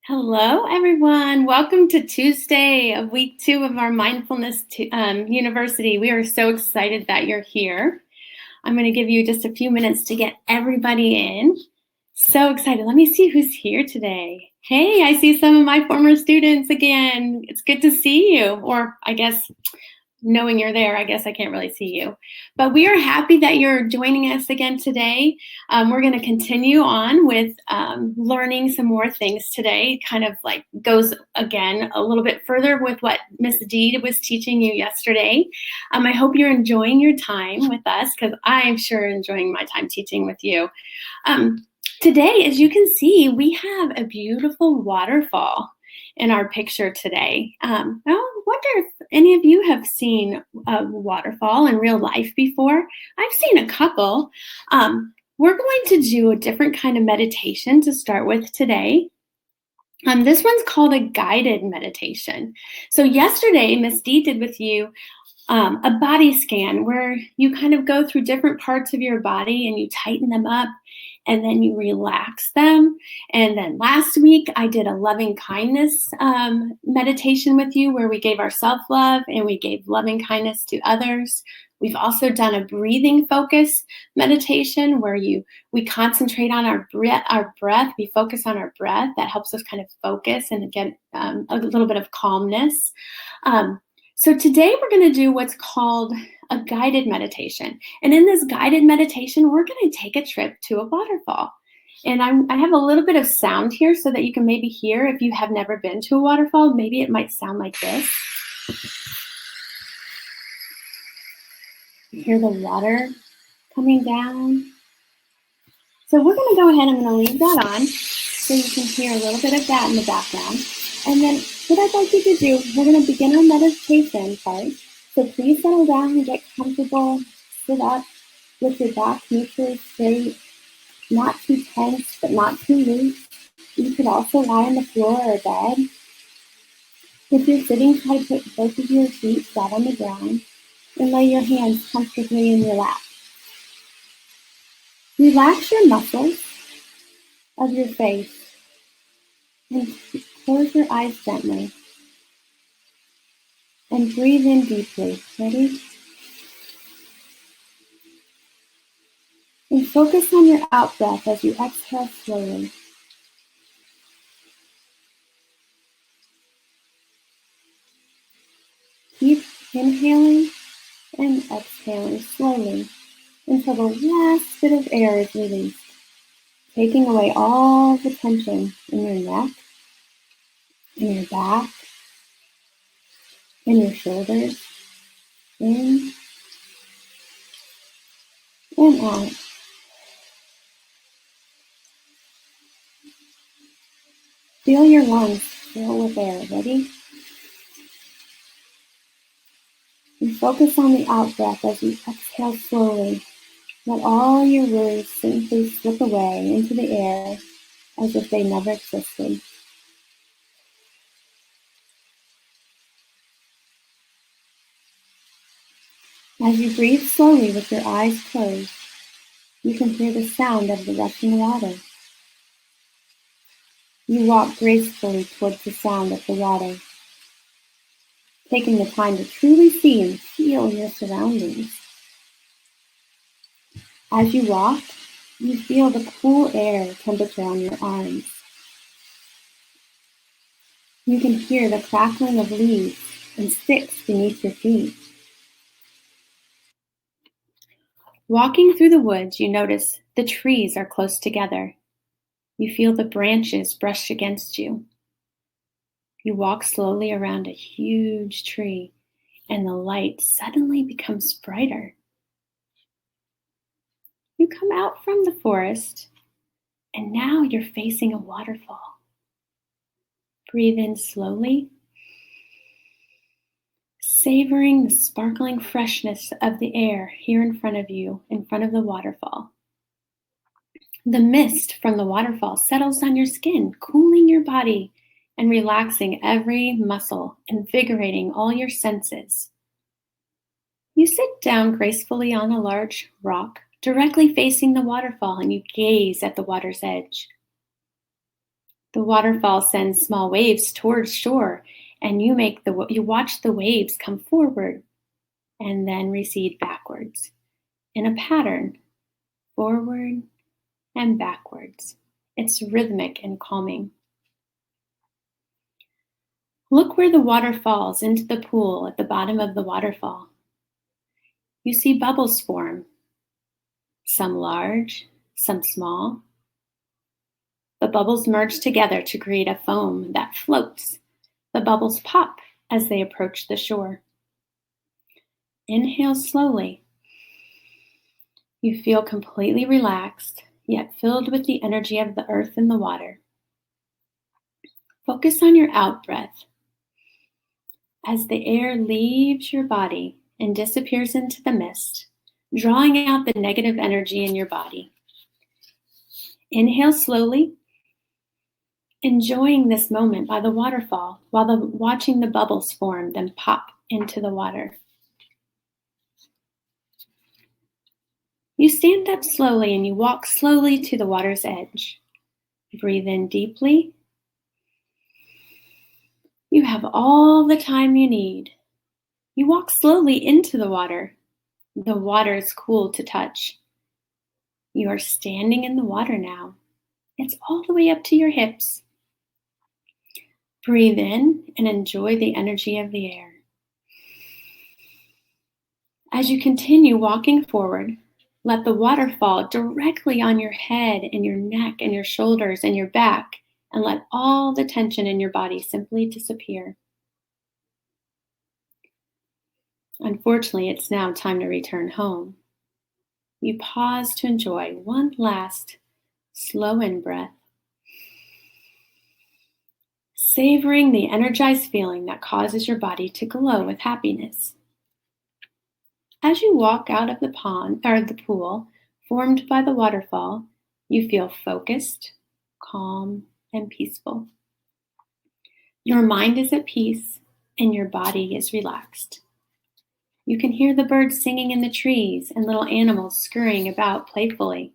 Hello, everyone. Welcome to Tuesday of week 2 of our Mindfulness University. We are so excited that you're here. I'm going to give you just a few minutes to get everybody in. So excited. Let me see who's here today. Hey, I see some of my former students again. It's good to see you. Or I guess knowing you're there, I guess I can't really see you. But we are happy that you're joining us again today. We're going to continue on with learning some more things today. Kind of like goes again a little bit further with what Miss Dee was teaching you yesterday. I hope you're enjoying your time with us because I'm sure enjoying my time teaching with you. Today, as you can see, we have a beautiful waterfall in our picture today. I wonder if any of you have seen a waterfall in real life before. I've seen a couple. We're going to do a different kind of meditation to start with today. This one's called a guided meditation. So yesterday, Miss Dee did with you a body scan where you kind of go through different parts of your body and you tighten them up and then you relax them. And then last week I did a loving kindness meditation with you where we gave our self-love and we gave loving kindness to others. We've also done a breathing focus meditation where we concentrate on our breath. We focus on our breath. That helps us kind of focus and get a little bit of calmness. So today we're going to do what's called a guided meditation. And in this guided meditation, we're going to take a trip to a waterfall. And I have a little bit of sound here so that you can maybe hear if you have never been to a waterfall. Maybe it might sound like this. You hear the water coming down. So we're going to go ahead, I'm going to leave that on so you can hear a little bit of that in the background. And then what I'd like you to do, we're going to begin our meditation part. So please settle down and get comfortable. Sit up with your back neutrally straight, not too tense, but not too loose. You could also lie on the floor or bed. If you're sitting, try to put both of your feet flat on the ground and lay your hands comfortably in your lap. Relax your muscles of your face and close your eyes gently. And breathe in deeply. Ready? And focus on your out breath as you exhale slowly. Keep inhaling and exhaling slowly until the last bit of air is released, taking away all the tension in your neck, in your back, in your shoulders, in and out. Feel your lungs fill with air. Ready? And focus on the out breath as you exhale slowly. Let all your worries simply slip away into the air as if they never existed. As you breathe slowly with your eyes closed, you can hear the sound of the rushing water. You walk gracefully towards the sound of the water, taking the time to truly see and feel your surroundings. As you walk, you feel the cool air temperature on your arms. You can hear the crackling of leaves and sticks beneath your feet. Walking through the woods, you notice the trees are close together. You feel the branches brush against you. You walk slowly around a huge tree, and the light suddenly becomes brighter. You come out from the forest, and now you're facing a waterfall. Breathe in slowly, savoring the sparkling freshness of the air here in front of you, in front of the waterfall. The mist from the waterfall settles on your skin, cooling your body and relaxing every muscle, invigorating all your senses. You sit down gracefully on a large rock, directly facing the waterfall, and you gaze at the water's edge. The waterfall sends small waves towards shore, and you watch the waves come forward and then recede backwards in a pattern, forward and backwards. It's rhythmic and calming. Look where the water falls into the pool at the bottom of the waterfall. You see bubbles form, some large, some small. The bubbles merge together to create a foam that floats. The bubbles pop as they approach the shore. Inhale slowly. You feel completely relaxed, yet filled with the energy of the earth and the water. Focus on your out breath. As the air leaves your body and disappears into the mist, drawing out the negative energy in your body. Inhale slowly, enjoying this moment by the waterfall while watching the bubbles form, then pop into the water. You stand up slowly and you walk slowly to the water's edge. Breathe in deeply. You have all the time you need. You walk slowly into the water. The water is cool to touch. You are standing in the water now. It's all the way up to your hips. Breathe in and enjoy the energy of the air. As you continue walking forward, let the water fall directly on your head and your neck and your shoulders and your back, and let all the tension in your body simply disappear. Unfortunately, it's now time to return home. You pause to enjoy one last slow in breath, savoring the energized feeling that causes your body to glow with happiness. As you walk out of the pool formed by the waterfall, you feel focused, calm, and peaceful. Your mind is at peace and your body is relaxed. You can hear the birds singing in the trees and little animals scurrying about playfully.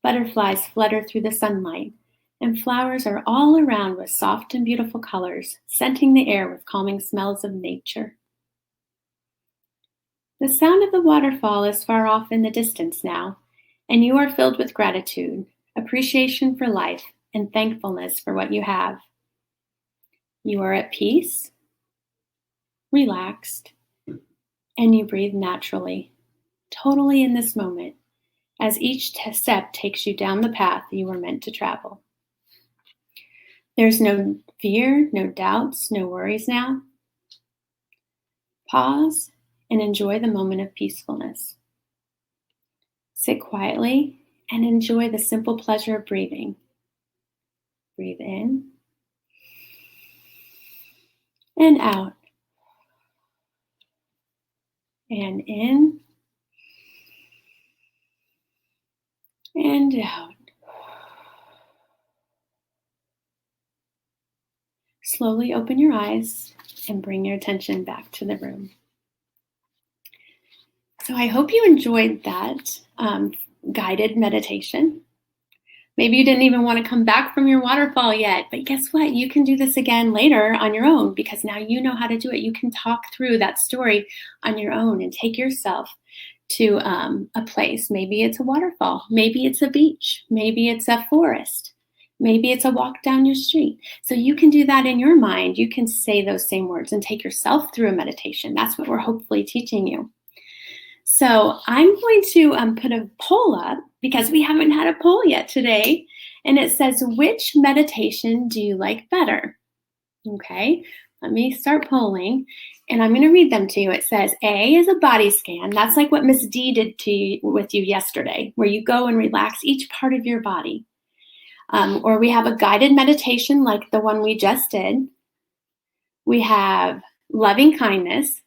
Butterflies flutter through the sunlight, and flowers are all around with soft and beautiful colors, scenting the air with calming smells of nature. The sound of the waterfall is far off in the distance now, and you are filled with gratitude, appreciation for life, and thankfulness for what you have. You are at peace, relaxed, and you breathe naturally, totally in this moment, as each step takes you down the path you were meant to travel. There's no fear, no doubts, no worries now. Pause and enjoy the moment of peacefulness. Sit quietly and enjoy the simple pleasure of breathing. Breathe in and out. And in and out. Slowly open your eyes and bring your attention back to the room. So I hope you enjoyed that guided meditation. Maybe you didn't even want to come back from your waterfall yet, but guess what? You can do this again later on your own because now you know how to do it. You can talk through that story on your own and take yourself to a place. Maybe it's a waterfall. Maybe it's a beach. Maybe it's a forest. Maybe it's a walk down your street. So you can do that in your mind. You can say those same words and take yourself through a meditation. That's what we're hopefully teaching you. So I'm going to put a poll up because we haven't had a poll yet today. And it says, which meditation do you like better? Okay, let me start polling. And I'm going to read them to you. It says A is a body scan. That's like what Miss D did with you yesterday, where you go and relax each part of your body. Or we have a guided meditation like the one we just did. We have loving kindness.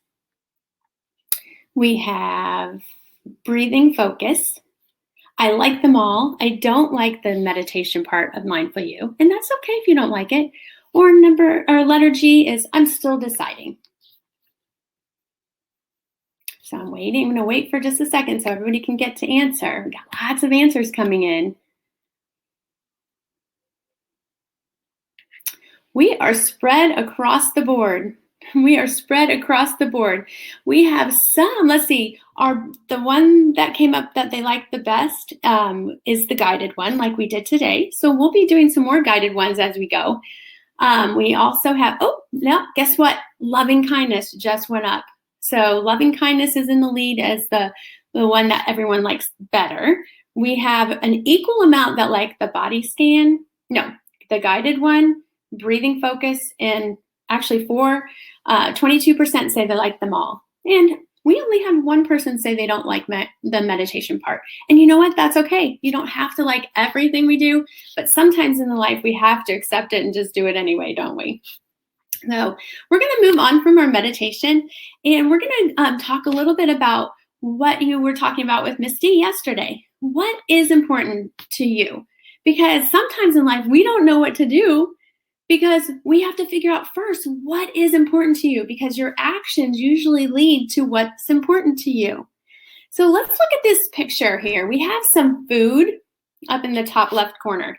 We have breathing focus. I like them all. I don't like the meditation part of Mindful You, and that's okay if you don't like it. Or letter G is I'm still deciding. So I'm waiting. I'm going to wait for just a second so everybody can get to answer. We got lots of answers coming in. We are spread across the board. We are spread across the board. We have some, let's see, the one that came up that they like the best is the guided one, like we did today. So we'll be doing some more guided ones as we go. We also have, oh, no, guess what? Loving kindness just went up. So loving kindness is in the lead as the one that everyone likes better. We have an equal amount that like the body scan, no, the guided one, breathing focus, and actually 22% say they like them all. And we only have one person say they don't like the meditation part. And you know what? That's okay. You don't have to like everything we do, but sometimes in the life we have to accept it and just do it anyway, don't we? So we're going to move on from our meditation, and we're going to talk a little bit about what you were talking about with Miss D yesterday. What is important to you? Because sometimes in life we don't know what to do, because we have to figure out first what is important to you, because your actions usually lead to what's important to you. So let's look at this picture here. We have some food up in the top left corner.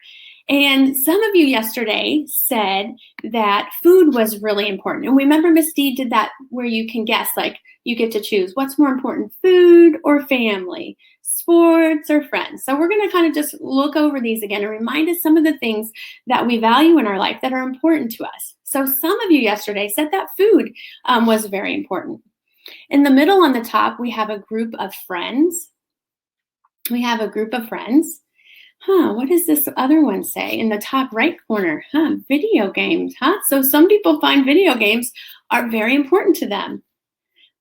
And some of you yesterday said that food was really important. And remember Miss D did that where you can guess, like you get to choose what's more important, food or family, sports or friends. So we're going to kind of just look over these again and remind us some of the things that we value in our life that are important to us. So some of you yesterday said that food was very important. In the middle on the top, we have a group of friends. What does this other one say? In the top right corner, video games, So some people find video games are very important to them.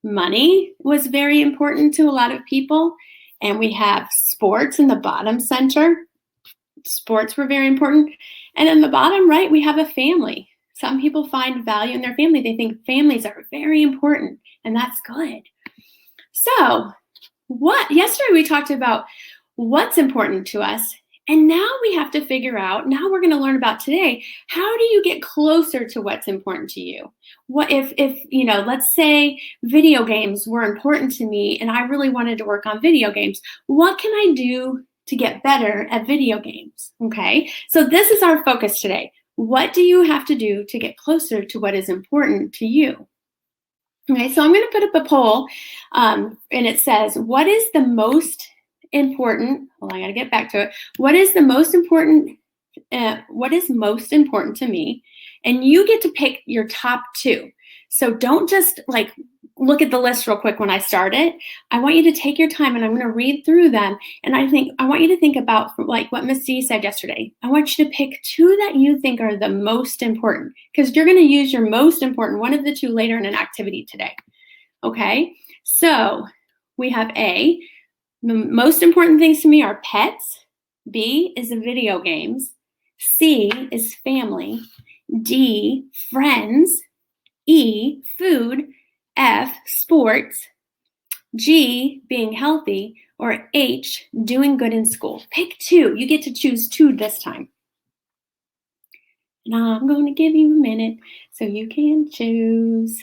Money was very important to a lot of people. And we have sports in the bottom center. Sports were very important. And in the bottom right, we have a family. Some people find value in their family. They think families are very important, and that's good. So yesterday we talked about what's important to us. And now we have to figure out, now we're going to learn about today, how do you get closer to what's important to you? What if let's say video games were important to me and I really wanted to work on video games. What can I do to get better at video games? Okay, so this is our focus today. What do you have to do to get closer to what is important to you? Okay, so I'm going to put up a poll and it says, what is the most important, I got to get back to it. What is most important to me? And you get to pick your top two. So don't just like look at the list real quick when I start it. I want you to take your time and I'm going to read through them. And I want you to think about like what Miss D said yesterday. I want you to pick two that you think are the most important, because you're going to use your most important, one of the two, later in an activity today. Okay, so we have A, the most important things to me are pets. B is the video games. C is family. D, friends. E, food. F, sports. G, being healthy. Or H, doing good in school. Pick two. You get to choose two this time. Now I'm going to give you a minute so you can choose.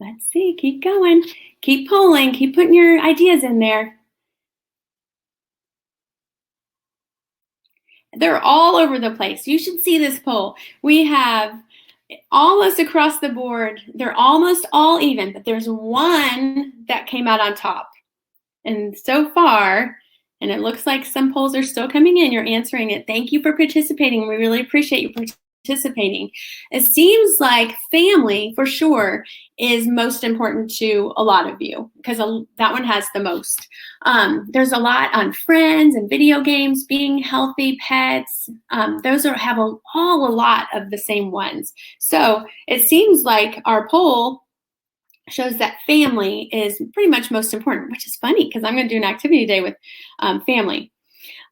Let's see, keep going, keep polling, keep putting your ideas in there. They're all over the place. You should see this poll. We have almost across the board, they're almost all even, but there's one that came out on top. And so far, and it looks like some polls are still coming in, you're answering it. Thank you for participating. We really appreciate you participating. It seems like family, for sure, is most important to a lot of you, because that one has the most. There's a lot on friends and video games, being healthy, pets. Those have a lot of the same ones. So it seems like our poll shows that family is pretty much most important, which is funny because I'm going to do an activity today with family.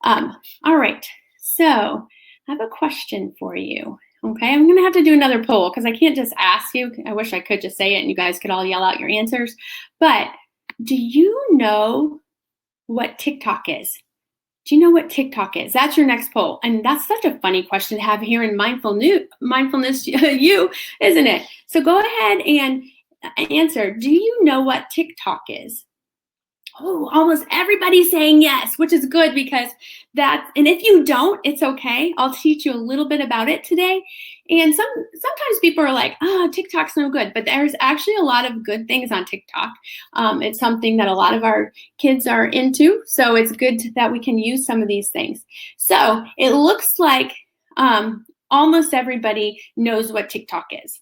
All right, so I have a question for you. Okay, I'm going to have to do another poll because I can't just ask you. I wish I could just say it and you guys could all yell out your answers. But do you know what TikTok is? Do you know what TikTok is? That's your next poll. And that's such a funny question to have here in Mindfulness You, isn't it? So go ahead and answer. Do you know what TikTok is? Oh, almost everybody's saying yes, which is good because and if you don't, it's okay. I'll teach you a little bit about it today. And sometimes people are like, oh, TikTok's no good, but there's actually a lot of good things on TikTok. It's something that a lot of our kids are into, so it's good that we can use some of these things. So it looks like almost everybody knows what TikTok is.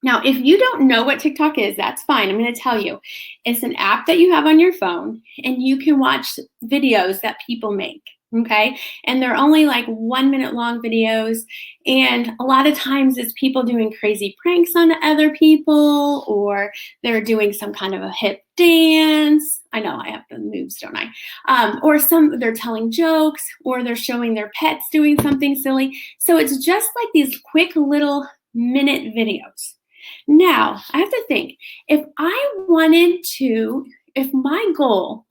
Now, if you don't know what TikTok is, that's fine. I'm going to tell you. It's an app that you have on your phone, and you can watch videos that people make, okay? And they're only like 1 minute long videos, and a lot of times it's people doing crazy pranks on other people, or they're doing some kind of a hip dance. I know I have the moves, don't I? Or they're telling jokes, or they're showing their pets doing something silly. So it's just like these quick little minute videos. Now, I have to think, if my goal,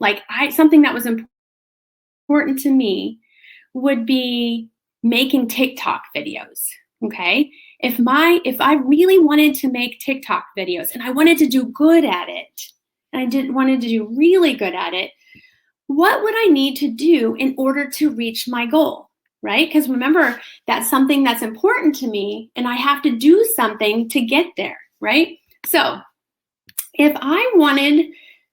something that was important to me would be making TikTok videos, okay? If I really wanted to make TikTok videos and I wanted to do good at it, and I wanted to do really good at it, what would I need to do in order to reach my goal, right? Because remember, that's something that's important to me, and I have to do something to get there, right? So if I wanted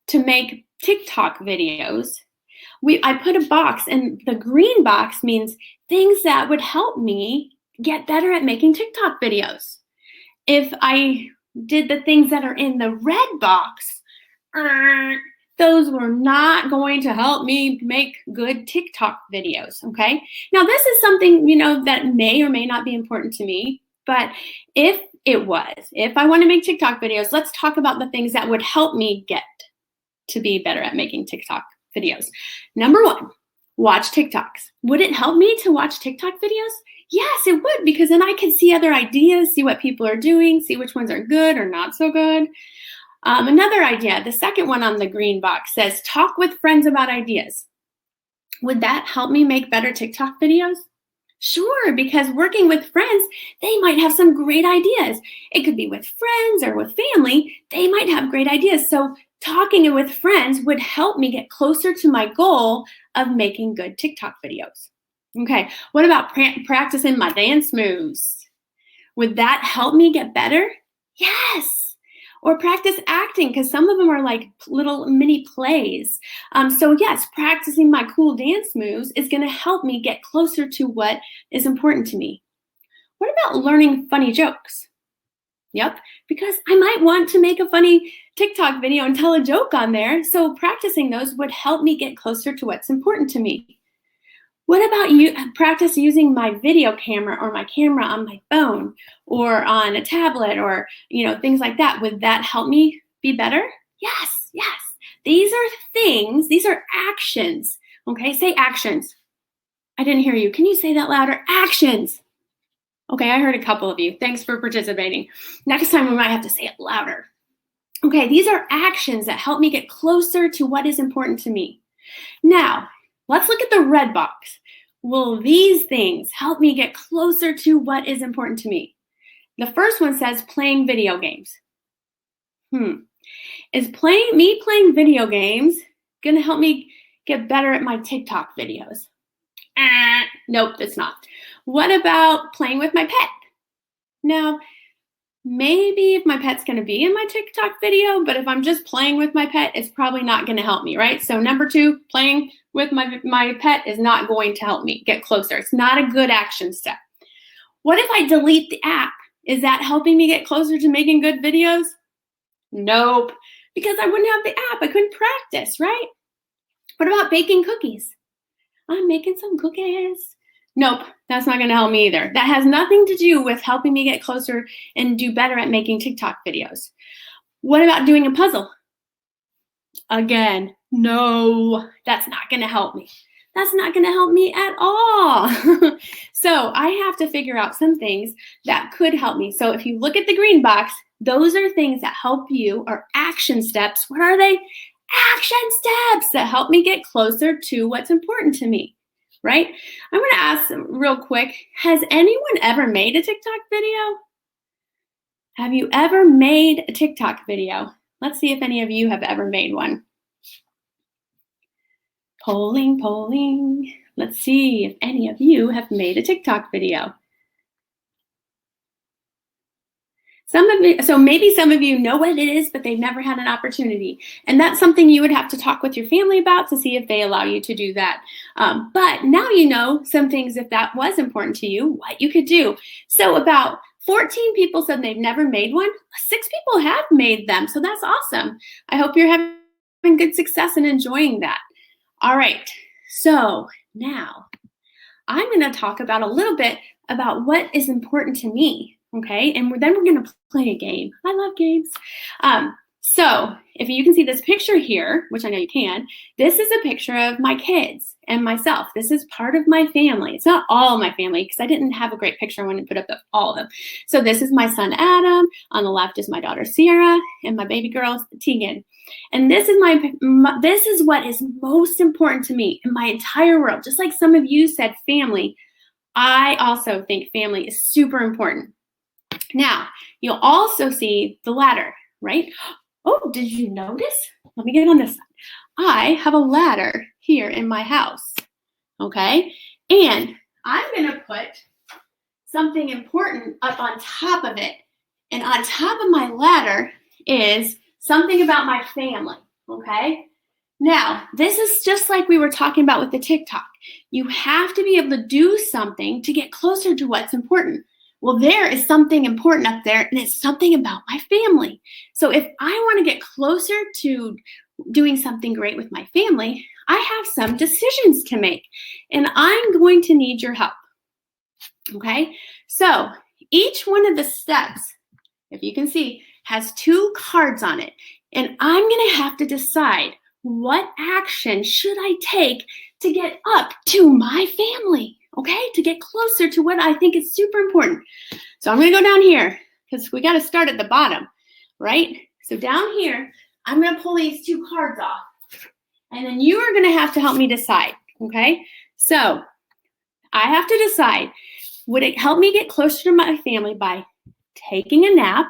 to make TikTok videos, I put a box, and the green box means things that would help me get better at making TikTok videos. If I did the things that are in the red box, those were not going to help me make good TikTok videos, okay? Now, this is something, that may or may not be important to me, but if I want to make TikTok videos, let's talk about the things that would help me get to be better at making TikTok videos. Number one, watch TikToks. Would it help me to watch TikTok videos? Yes, it would, because then I can see other ideas, see what people are doing, see which ones are good or not so good. Another idea, the second one on the green box says, talk with friends about ideas. Would that help me make better TikTok videos? Sure, because working with friends, they might have some great ideas. It could be with friends or with family. They might have great ideas. So talking with friends would help me get closer to my goal of making good TikTok videos. Okay, what about practicing my dance moves? Would that help me get better? Yes. Or practice acting, because some of them are like little mini plays. So yes, practicing my cool dance moves is going to help me get closer to what is important to me. What about learning funny jokes? Yep, because I might want to make a funny TikTok video and tell a joke on there. So practicing those would help me get closer to what's important to me. What about practice using my video camera or my camera on my phone or on a tablet or, things like that? Would that help me be better? Yes. These are actions. Okay, say actions. I didn't hear you. Can you say that louder? Actions. Okay, I heard a couple of you. Thanks for participating. Next time we might have to say it louder. Okay, these are actions that help me get closer to what is important to me. Now, let's look at the red box. Will these things help me get closer to what is important to me? The first one says playing video games. Is playing video games going to help me get better at my TikTok videos? Nope, it's not. What about playing with my pet? Now, maybe if my pet's going to be in my TikTok video, but if I'm just playing with my pet, it's probably not going to help me, right? So number 2, playing with my pet is not going to help me get closer. It's not a good action step. What if I delete the app? Is that helping me get closer to making good videos? Nope, because I wouldn't have the app. I couldn't practice, right? What about baking cookies? I'm making some cookies. Nope, that's not going to help me either. That has nothing to do with helping me get closer and do better at making TikTok videos. What about doing a puzzle? Again, no, that's not going to help me. That's not going to help me at all. So I have to figure out some things that could help me. So if you look at the green box, those are things that help you, or action steps. What are they? Action steps that help me get closer to what's important to me, right? I'm going to ask real quick, has anyone ever made a TikTok video? Have you ever made a TikTok video? Let's see if any of you have ever made one. Polling, polling. Let's see if any of you have made a TikTok video. So maybe some of you know what it is, but they've never had an opportunity. And that's something you would have to talk with your family about to see if they allow you to do that. But now you know some things, if that was important to you, what you could do. So about 14 people said they've never made one. 6 people have made them, so that's awesome. I hope you're having good success and enjoying that. All right, so now I'm going to talk about a little bit about what is important to me, okay? And then we're going to play a game. I love games. So if you can see this picture here, which I know you can, this is a picture of my kids and myself. This is part of my family. It's not all my family because I didn't have a great picture. I wanted to put up all of them. So this is my son, Adam. On the left is my daughter, Sierra, and my baby girl, Tegan. And this is this is what is most important to me in my entire world. Just like some of you said family, I also think family is super important. Now, you'll also see the ladder, right? Oh, did you notice? Let me get on this side. I have a ladder here in my house, okay? And I'm gonna put something important up on top of it. And on top of my ladder is something about my family, okay? Now, this is just like we were talking about with the TikTok. You have to be able to do something to get closer to what's important. Well, there is something important up there, and it's something about my family. So if I want to get closer to doing something great with my family, I have some decisions to make, and I'm going to need your help, okay? So each one of the steps, if you can see, has 2 cards on it, and I'm going to have to decide what action should I take to get up to my family. Okay, to get closer to what I think is super important. So I'm going to go down here because we got to start at the bottom, right? So down here, I'm going to pull these 2 cards off. And then you are going to have to help me decide, okay? So I have to decide, would it help me get closer to my family by taking a nap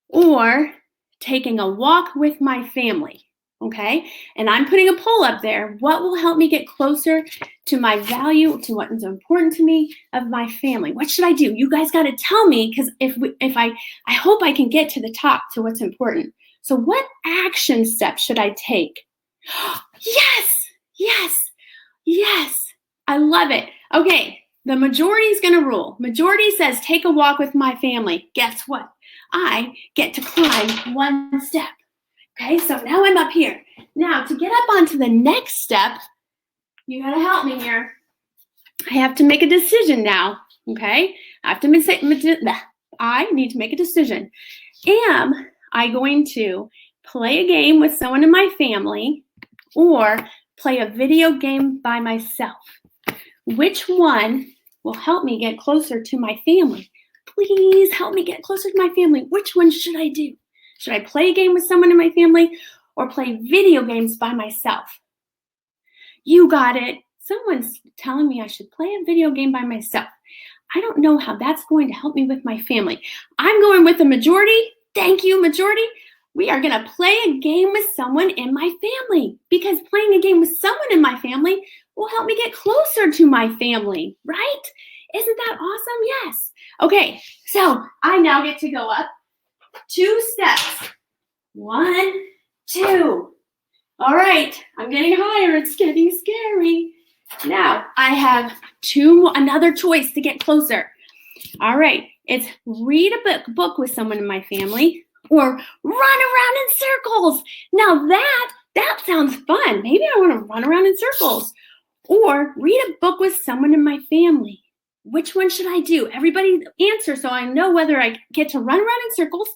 or taking a walk with my family? Okay, and I'm putting a poll up there. What will help me get closer to my value, to what is important to me of my family? What should I do? You guys got to tell me, because I hope I can get to the top to what's important. So what action steps should I take? Yes, yes, yes. I love it. Okay, the majority is going to rule. Majority says take a walk with my family. Guess what? I get to climb 1 step. Okay, so now I'm up here. Now, to get up onto the next step, you gotta help me here. I have to make a decision now, okay? I need to make a decision. Am I going to play a game with someone in my family or play a video game by myself? Which one will help me get closer to my family? Please help me get closer to my family. Which one should I do? Should I play a game with someone in my family or play video games by myself? You got it. Someone's telling me I should play a video game by myself. I don't know how that's going to help me with my family. I'm going with the majority. Thank you, majority. We are going to play a game with someone in my family, because playing a game with someone in my family will help me get closer to my family, right? Isn't that awesome? Yes. Okay, so I now get to go up 2 steps. 1, 2. All right, I'm getting higher. It's getting scary. Now I have another choice to get closer. All right, it's read a book with someone in my family or run around in circles. Now that sounds fun. Maybe I want to run around in circles or read a book with someone in my family. Which one should I do? Everybody answer so I know whether I get to run around in circles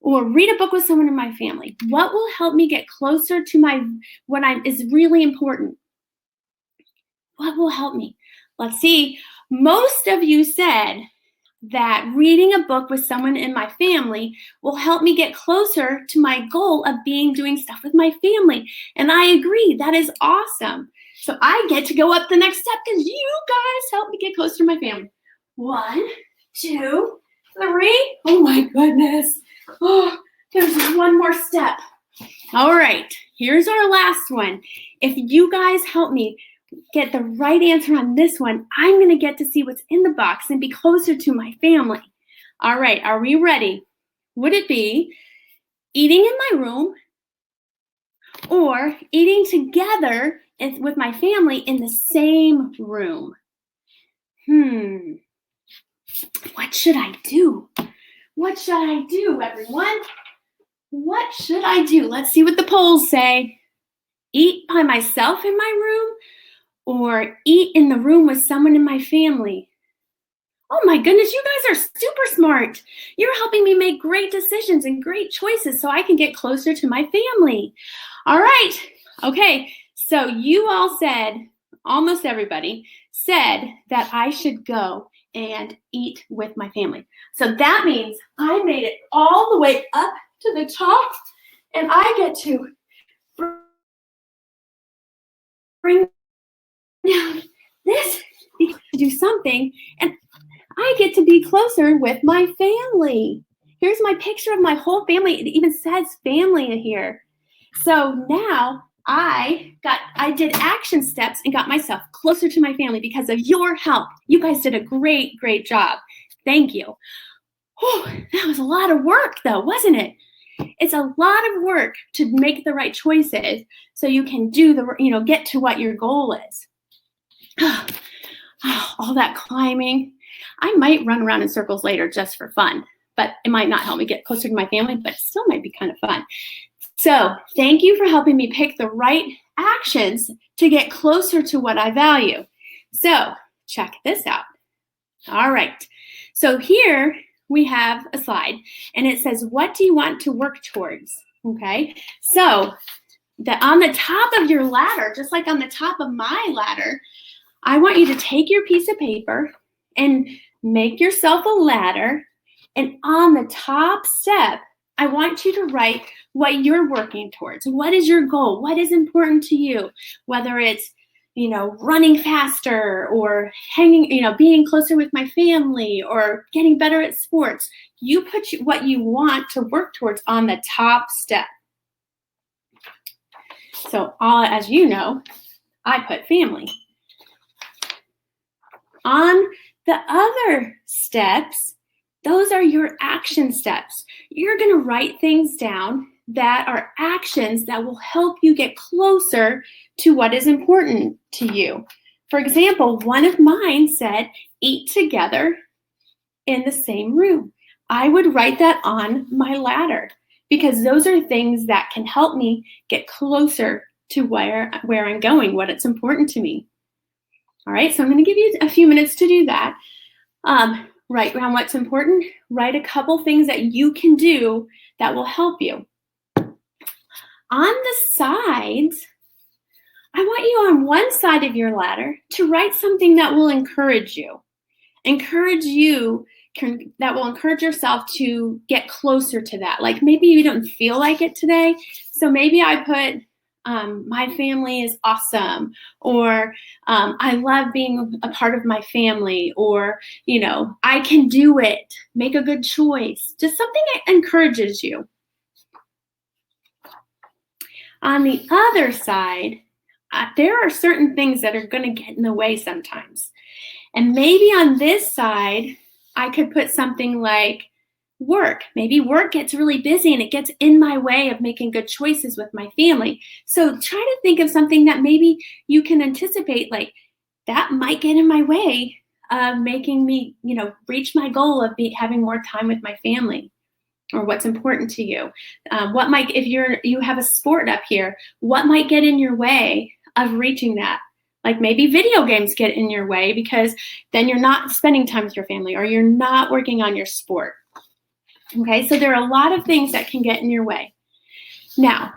or read a book with someone in my family. What will help me get closer to is really important? What will help me? Let's see. Most of you said that reading a book with someone in my family will help me get closer to my goal of doing stuff with my family. And I agree. That is awesome. So I get to go up the next step because you guys help me get closer to my family. 1, 2, 3. Oh my goodness. Oh, there's one more step. All right, here's our last one. if you guys help me get the right answer on this one, I'm going to get to see what's in the box and be closer to my family. All right, are we ready? Would it be eating in my room or eating together with my family in the same room? What should I do? What should I do, everyone? What should I do? Let's see what the polls say. Eat by myself in my room or eat in the room with someone in my family? Oh my goodness, you guys are super smart. You're helping me make great decisions and great choices so I can get closer to my family. All right, okay, so you all said, almost everybody said that I should go and eat with my family. So that means I made it all the way up to the top and I get to bring down this to do something, and I get to be closer with my family. Here's my picture of my whole family. It even says family in here. So now I did action steps and got myself closer to my family because of your help. You guys did a great, great job. Thank you. Whew, that was a lot of work though, wasn't it? It's a lot of work to make the right choices so you can do get to what your goal is. All that climbing. I might run around in circles later just for fun, but it might not help me get closer to my family, but it still might be kind of fun. So thank you for helping me pick the right actions to get closer to what I value. So check this out. All right. So here we have a slide and it says, what do you want to work towards? Okay. So on the top of your ladder, just like on the top of my ladder, I want you to take your piece of paper and make yourself a ladder. And on the top step, I want you to write what you're working towards. What is your goal? What is important to you? Whether it's, running faster or being closer with my family or getting better at sports. You put what you want to work towards on the top step. So as you know, I put family. On the other steps, those are your action steps. You're going to write things down that are actions that will help you get closer to what is important to you. For example, one of mine said, eat together in the same room. I would write that on my ladder because those are things that can help me get closer to where I'm going, what it's important to me. All right, so I'm going to give you a few minutes to do that. Write down what's important. Write a couple things that you can do that will help you. On the sides, I want you on one side of your ladder to write something that will encourage you. That will encourage yourself to get closer to that. Like maybe you don't feel like it today, so maybe I put, my family is awesome, or I love being a part of my family, or, I can do it, make a good choice. Just something that encourages you. On the other side, there are certain things that are going to get in the way sometimes. And maybe on this side, I could put something like work. Maybe work gets really busy and it gets in my way of making good choices with my family. So try to think of something that maybe you can anticipate, like that might get in my way of making me, reach my goal of having more time with my family. Or what's important to you. If you have a sport up here, what might get in your way of reaching that? Like maybe video games get in your way because then you're not spending time with your family or you're not working on your sport. Okay, so there are a lot of things that can get in your way. Now,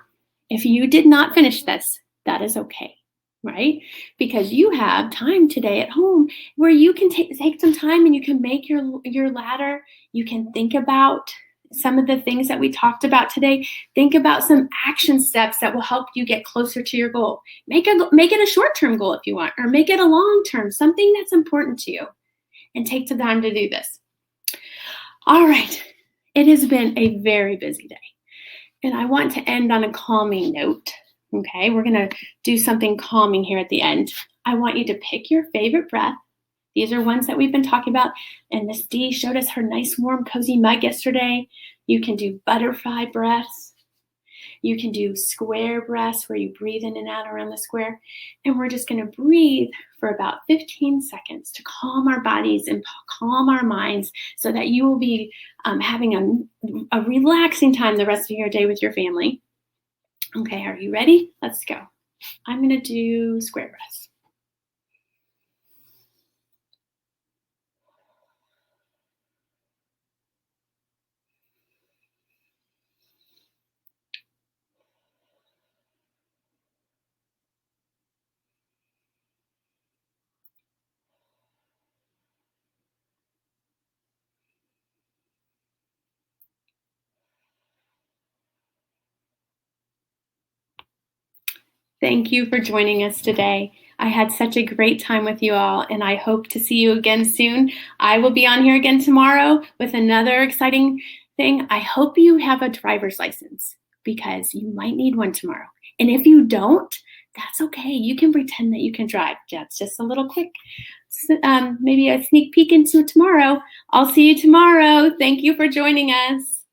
if you did not finish this, that is okay, right? Because you have time today at home where you can take some time and you can make your ladder. You can think about some of the things that we talked about today. Think about some action steps that will help you get closer to your goal. Make it a short-term goal if you want, or make it a long-term, something that's important to you, and take the time to do this. All right, it has been a very busy day, and I want to end on a calming note. Okay, we're going to do something calming here at the end. I want you to pick your favorite breath. These are ones that we've been talking about. And Miss D showed us her nice, warm, cozy mug yesterday. You can do butterfly breaths. You can do square breaths where you breathe in and out around the square. And we're just going to breathe for about 15 seconds to calm our bodies and calm our minds so that you will be having a relaxing time the rest of your day with your family. Okay, are you ready? Let's go. I'm going to do square breaths. Thank you for joining us today. I had such a great time with you all, and I hope to see you again soon. I will be on here again tomorrow with another exciting thing. I hope you have a driver's license because you might need one tomorrow. And if you don't, that's okay. You can pretend that you can drive. That's just a little quick, maybe a sneak peek into tomorrow. I'll see you tomorrow. Thank you for joining us.